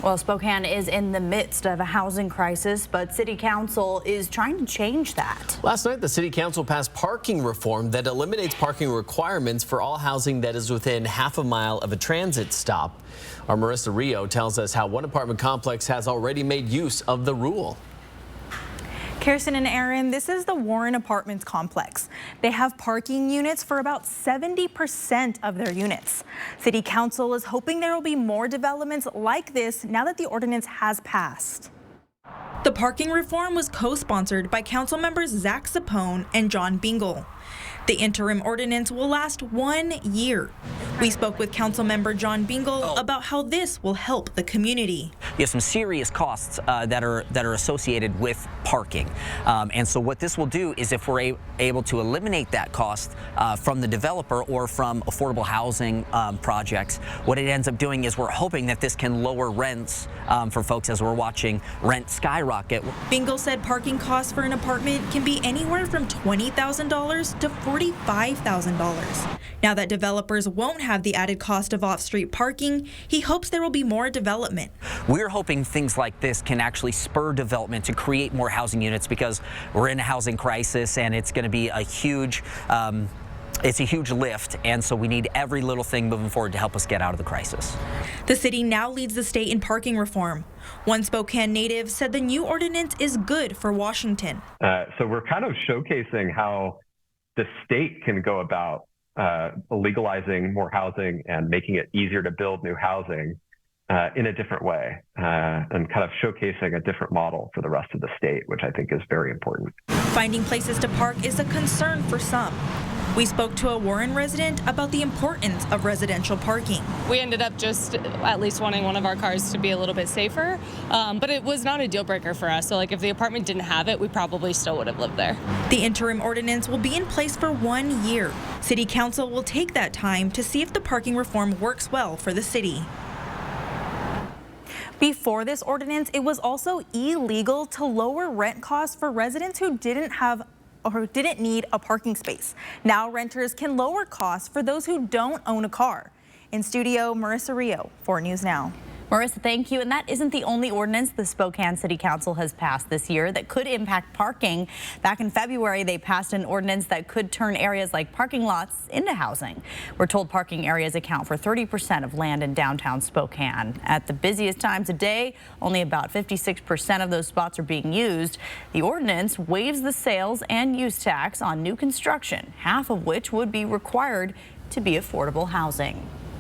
Well, Spokane is in the midst of a housing crisis, but City Council is trying to change that. Last night, the City Council passed parking reform that eliminates parking requirements for all housing that is within half a mile of a transit stop. Our Marissa Rio tells us how one apartment complex has already made use of the rule. Kirsten and Aaron, this is the Warren Apartments complex. They have parking units for about 70% of their units. City Council is hoping there will be more developments like this now that the ordinance has passed. The parking reform was co-sponsored by council members Zach Sapone and John Bingle. The interim ordinance will last 1 year. We spoke with Councilmember John Bingle about how this will help the community. You have some serious costs that are associated with parking. And so what this will do is if we're able to eliminate that cost from the developer or from affordable housing projects, what it ends up doing is we're hoping that this can lower rents for folks as we're watching rent skyrocket. Bingle said parking costs for an apartment can be anywhere from $20,000 to $45,000. Now that developers won't have the added cost of off-street parking, he hopes there will be more development. We're hoping things like this can actually spur development to create more housing units because we're in a housing crisis and it's going to be a huge lift, and so we need every little thing moving forward to help us get out of the crisis. The city now leads the state in parking reform. One Spokane native said the new ordinance is good for Washington. So we're kind of showcasing how the state can go about legalizing more housing and making it easier to build new housing in a different way and kind of showcasing a different model for the rest of the state, which I think is very important. Finding places to park is a concern for some. We spoke to a Warren resident about the importance of residential parking. We ended up just at least wanting one of our cars to be a little bit safer, but it was not a deal breaker for us. So like if the apartment didn't have it, we probably still would have lived there. The interim ordinance will be in place for 1 year. City Council will take that time to see if the parking reform works well for the city. Before this ordinance, it was also illegal to lower rent costs for residents who didn't need a parking space. Now renters can lower costs for those who don't own a car. In studio, Marissa Rio, 4 News Now. Marissa, thank you. And that isn't the only ordinance the Spokane City Council has passed this year that could impact parking. Back in February, they passed an ordinance that could turn areas like parking lots into housing. We're told parking areas account for 30% of land in downtown Spokane. At the busiest times of day, only about 56% of those spots are being used. The ordinance waives the sales and use tax on new construction, half of which would be required to be affordable housing.